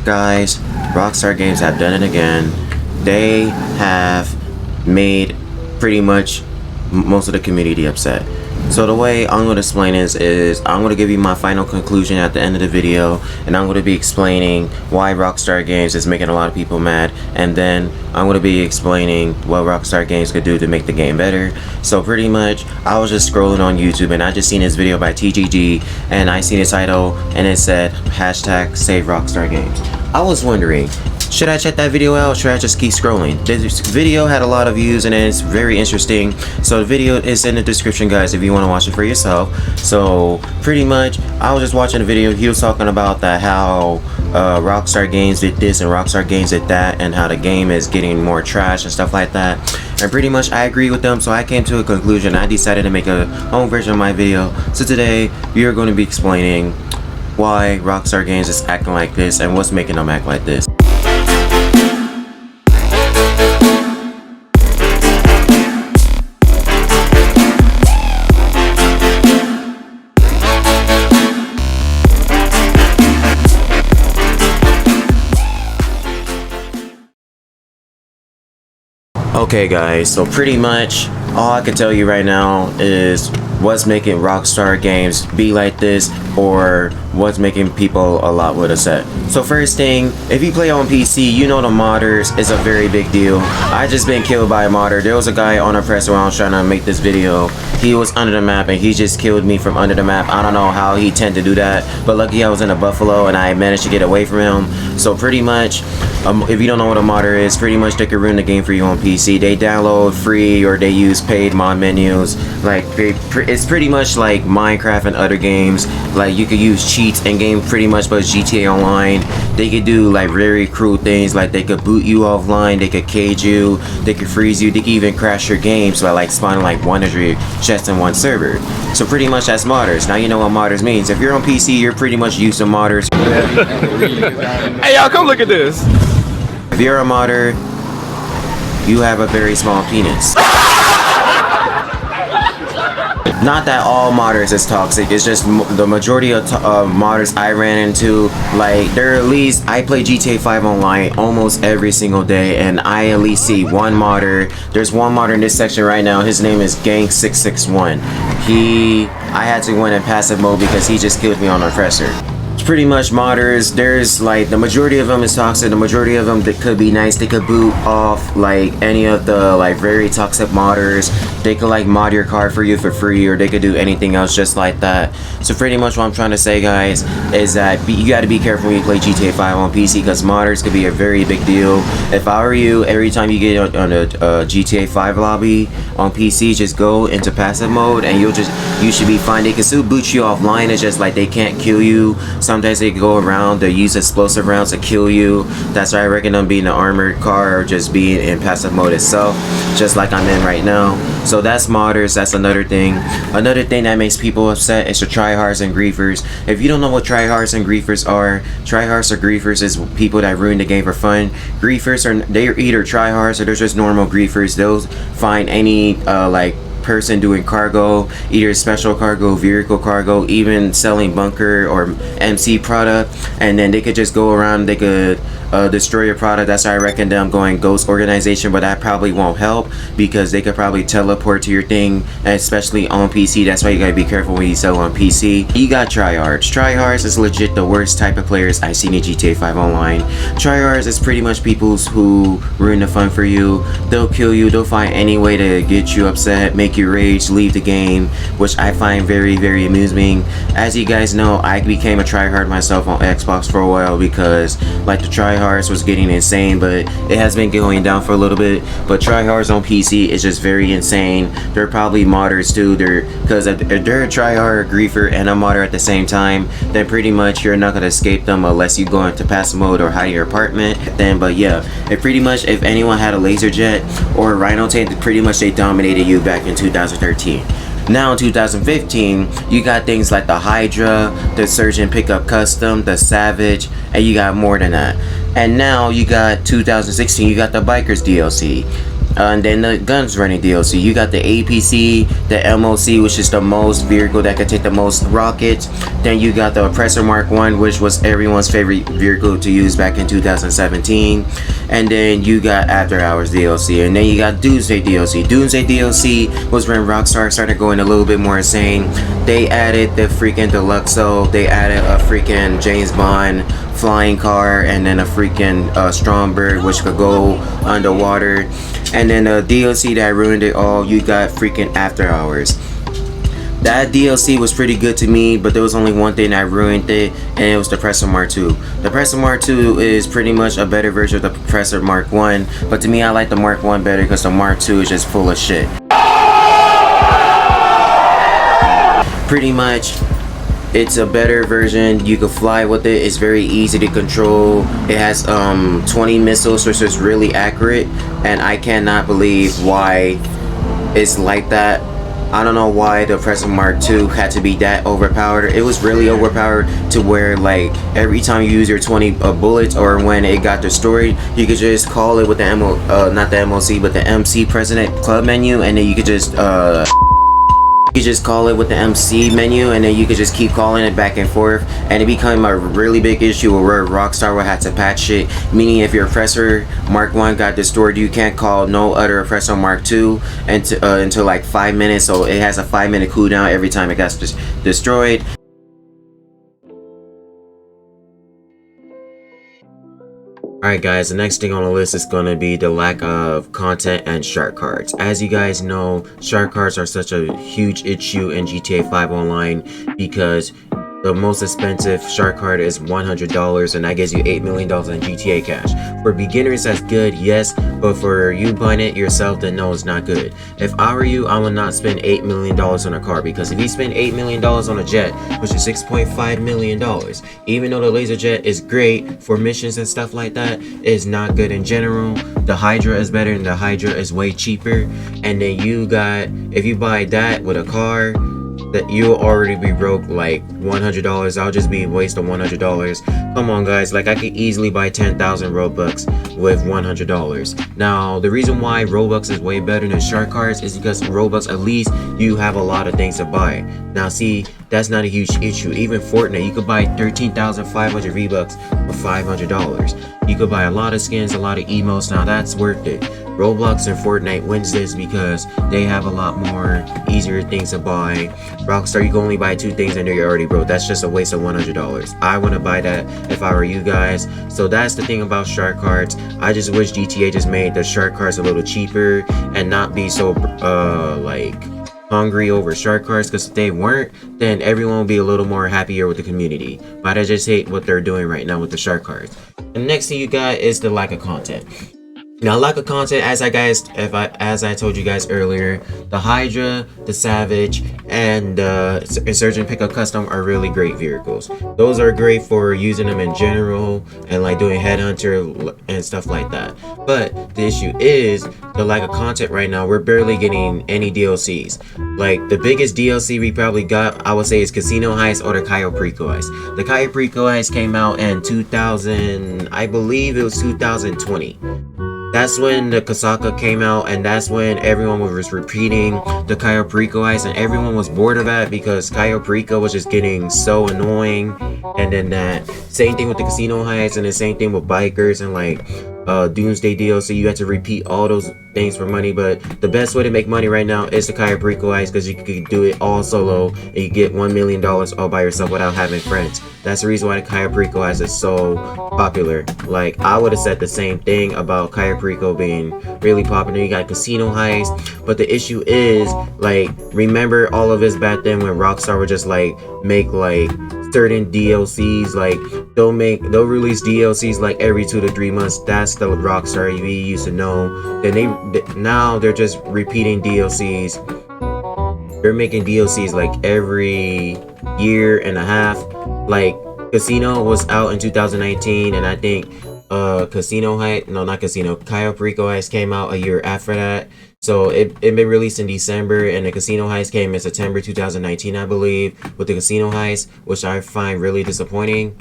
guys, Rockstar Games have done it again. They have made pretty much most of the community upset. So the way I'm going to explain this is I'm going to give you my final conclusion at the end of the video, and I'm going to be explaining why Rockstar Games is making a lot of people mad, and then I'm going to be explaining what Rockstar Games could do to make the game better. So pretty much I was just scrolling on YouTube and I just seen this video by TGG, and I seen the title and it said hashtag save Rockstar Games. I was wondering, should I check that video out or should I just keep scrolling? This video had a lot of views and it's very interesting. So the video is in the description, guys, if you want to watch it for yourself. So pretty much I was just watching the video. He was talking about that how Rockstar Games did this and Rockstar Games did that, and how the game is getting more trash and stuff like that. And pretty much I agree with them, so I came to a conclusion. I decided to make a home version of my video. So today we are going to be explaining why Rockstar Games is acting like this and what's making them act like this. Okay guys, so pretty much all I can tell you right now is what's making Rockstar Games be like this, or what's making people a lot more upset. So first thing, if you play on PC, you know the modders is a very big deal. I just been killed by a modder. There was a guy on a presser when I was trying to make this video. He was under the map and he just killed me from under the map. I don't know how he tend to do that, but lucky I was in a Buffalo and I managed to get away from him. So pretty much, if you don't know what a modder is, pretty much they can ruin the game for you on PC. They download free or they use paid mod menus. Like it's pretty much like Minecraft and other games. Like you could use cheats in game pretty much, but GTA Online. They could do like very cruel things, like they could boot you offline, they could cage you, they could freeze you, they could even crash your games by like spawning like 100 chests in one server. So pretty much that's modders. Now you know what modders means. If you're on PC, you're pretty much used to modders. Hey y'all, come look at this. If you're a modder, you have a very small penis. Not that all modders is toxic, it's just the majority of modders I ran into, like they're at least, I play GTA 5 online almost every single day, and I at least see one modder. There's one modder in this section right now. His name is Gang661. I had to win in passive mode because he just killed me on a presser. Pretty much modders, there's like the majority of them is toxic. The majority of them, they could be nice. They could boot off like any of the like very toxic modders. They could like mod your car for you for free, or they could do anything else just like that. So pretty much what I'm trying to say, guys, is that you got to be careful when you play GTA 5 on PC, because modders could be a very big deal. If I were you, every time you get on a GTA 5 lobby on PC, just go into passive mode and you should be fine. They can still boot you offline. It's just like they can't kill you. Sometimes they go around, they use explosive rounds to kill you. That's why I recommend being an armored car or just being in passive mode itself, just like I'm in right now. So that's modders. That's another thing. Another thing that makes people upset is the tryhards and griefers. If you don't know what tryhards and griefers are, tryhards or griefers is people that ruin the game for fun. Griefers they're either tryhards or they're just normal griefers. They'll find any like person doing cargo, either special cargo, vehicle cargo, even selling bunker or MC product, and then they could just go around, they could destroy your product. That's why I recommend them going ghost organization, but that probably won't help because they could probably teleport to your thing, and especially on PC. That's why you gotta be careful when you sell on PC. You got tryhards. Tryhards is legit the worst type of players I seen in GTA 5 online. Tryhards is pretty much people who ruin the fun for you. They'll kill you, they'll find any way to get you upset, make you rage, leave the game, which I find very, very amusing. As you guys know, I became a tryhard myself on Xbox for a while because like the tryhards was getting insane, but it has been going down for a little bit. But tryhards on PC is just very insane. They're probably modders too. Because if they're a tryhard, griefer, and a modder at the same time, then pretty much you're not gonna escape them unless you go into passive mode or hide in your apartment. But yeah, if anyone had a laser jet or a rhino tank, pretty much they dominated you back in 2013. Now in 2015, you got things like the Hydra, the Surgeon Pickup Custom, the Savage, and you got more than that. And now you got 2016, you got the Bikers DLC. And then the guns running DLC. You got the APC, the MOC, which is the most vehicle that could take the most rockets. Then you got the Oppressor Mark 1, which was everyone's favorite vehicle to use back in 2017. And then you got After Hours DLC. And then you got Doomsday DLC. Doomsday DLC was when Rockstar started going a little bit more insane. They added the freaking Deluxo. They added a freaking James Bond flying car, and then a freaking Stromberg, which could go underwater. And then the DLC that ruined it all, you got freaking After Hours. That DLC was pretty good to me, but there was only one thing that ruined it, and it was the Oppressor Mark 2. The Oppressor Mark 2 is pretty much a better version of the Oppressor Mark 1, but to me I like the Mark 1 better because the Mark 2 is just full of shit. Pretty much, it's a better version. You can fly with it. It's very easy to control. It has 20 missiles, which is really accurate, and I cannot believe why it's like that. I don't know why the Oppressor Mark 2 had to be that overpowered. It was really overpowered to where, like, every time you use your 20 bullets, or when it got destroyed, you could just call it with the not the MOC, but the MC President Club menu, and then you could just you just call it with the MC menu, and then you could just keep calling it back and forth, and it became a really big issue where Rockstar would have to patch it, meaning if your Oppressor Mark 1 got destroyed, you can't call no other Oppressor Mark 2 until like 5 minutes, so it has a 5-minute cooldown every time it gets destroyed. Alright guys, the next thing on the list is going to be the lack of content and shark cards. As you guys know, shark cards are such a huge issue in GTA 5 Online because the most expensive shark card is $100, and that gives you $8 million in GTA cash. For beginners, that's good, yes, but for you buying it yourself, then no, it's not good. If I were you, I would not spend $8 million on a car, because if you spend $8 million on a jet, which is $6.5 million, even though the laser jet is great for missions and stuff like that, it's not good in general. The Hydra is better, and the Hydra is way cheaper. And then you got, if you buy that with a car, that you'll already be broke like $100. I'll just be wasting $100. Come on guys, like I could easily buy 10,000 Robux with $100. Now the reason why Robux is way better than shark cards is because Robux, at least you have a lot of things to buy. Now see, that's not a huge issue. Even Fortnite, you could buy 13,500 V-Bucks for $500. You could buy a lot of skins, a lot of emotes. Now that's worth it. Roblox and Fortnite wins this because they have a lot more easier things to buy. Rockstar, you can only buy 2 things and you're already broke. That's just a waste of $100. I wouldn't buy that if I were you guys. So that's the thing about shark cards. I just wish GTA just made the shark cards a little cheaper and not be so like hungry over shark cards, because if they weren't, then everyone would be a little more happier with the community. But I just hate what they're doing right now with the shark cards. And the next thing you got is the lack of content. Now, lack of content, as I told you guys earlier, the Hydra, the Savage, and the Insurgent Pickup Custom are really great vehicles. Those are great for using them in general and like doing headhunter and stuff like that. But the issue is the lack of content right now. We're barely getting any DLCs. Like the biggest DLC we probably got, I would say, is Casino Heist or the Cayo Perico Heist. The Cayo Perico Heist came out in 2000, I believe it was 2020. That's when the Kasaka came out, and that's when everyone was repeating the Cayo Perico Heist, and everyone was bored of that because Cayo Perico was just getting so annoying. And then that same thing with the Casino Heist, and the same thing with bikers and like Doomsday DLC. You have to repeat all those things for money, but the best way to make money right now is the Cayo Perico Heist, because you can do it all solo and you get $1 million all by yourself without having friends. That's the reason why the Cayo Perico Heist is so popular. Like I would have said the same thing about Cayo Perico being really popular. You got Casino Heist, but the issue is, like, remember all of this back then when Rockstar would just like make like certain DLCs, like they'll release DLCs like every 2 to 3 months. That's the Rockstar we used to know. Then now they're just repeating DLCs. They're making DLCs like every year and a half. Like Casino was out in 2019, and I think Cayo Perico Heist came out a year after that. So it been released in December, and the Casino Heist came in September 2019, I believe, with the Casino Heist, which I find really disappointing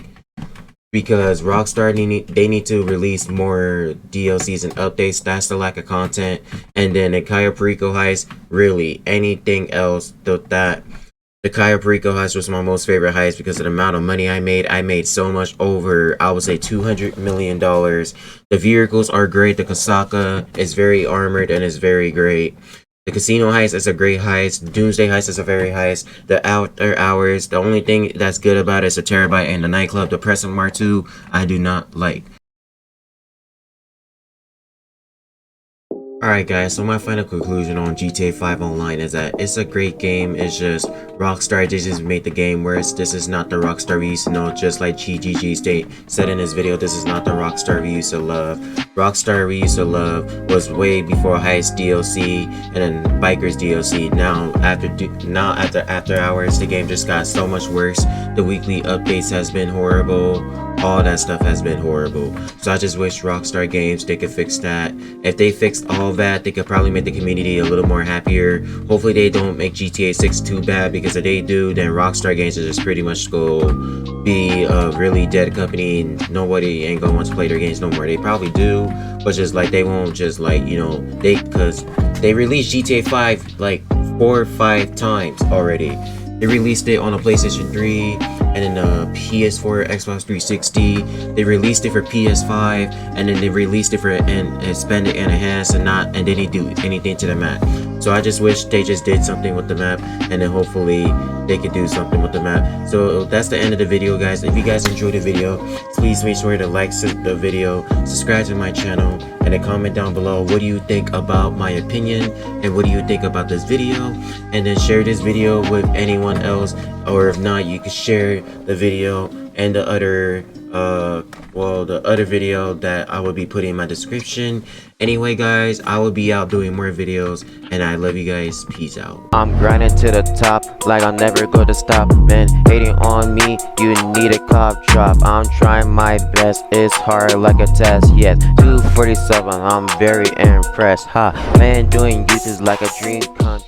because Rockstar they need to release more DLCs and updates. That's the lack of content. And then the Cayo Perico heist, really anything else that the Cayo Perico heist was my most favorite heist because of the amount of money I made. I made so much, over, I would say, $200 million. The vehicles are great. The Kasaka is very armored and is very great. The casino heist is a great heist. Doomsday heist is a very heist. The outer hours, the only thing that's good about it is the Terabyte and the nightclub. The Present Mark II, I do not like. Alright guys, so my final conclusion on GTA 5 Online is that it's a great game. It's just Rockstar just made the game worse. This is not the Rockstar we used to know, just like GGG said in his video. This is not the Rockstar we used to love. Rockstar we used to love was way before Heist DLC and then Bikers DLC. Now after hours, the game just got so much worse. The weekly updates has been horrible. All that stuff has been horrible. So I just wish Rockstar Games, they could fix that. If they fixed all that, they could probably make the community a little more happier. Hopefully they don't make GTA 6 too bad, because if they do, then Rockstar Games is just pretty much go be a really dead company and nobody ain't gonna want to play their games no more. They probably do, but just like they won't just like, you know, because they released GTA 5 like 4 or 5 times already. They released it on a PlayStation 3 and then a PS4, Xbox 360. They released it for PS5 and then they released it for Expanded and Enhanced and they didn't do anything to the map. So I just wish they just did something with the map, and then hopefully they could do something with the map. So that's the end of the video, guys. If you guys enjoyed the video, please make sure to like the video, subscribe to my channel, and then comment down below what do you think about my opinion and what do you think about this video, and then share this video with anyone else, or if not, you can share the video and the other the other video that I will be putting in my description. Anyway guys, I will be out doing more videos, and I love you guys. Peace out. I'm grinding to the top like I'll never go to stop. Man, hating on me, you need a cop drop. I'm trying my best, it's hard like a test. Yes, 247, I'm very impressed. Ha, man, doing YouTube is like a dream come true.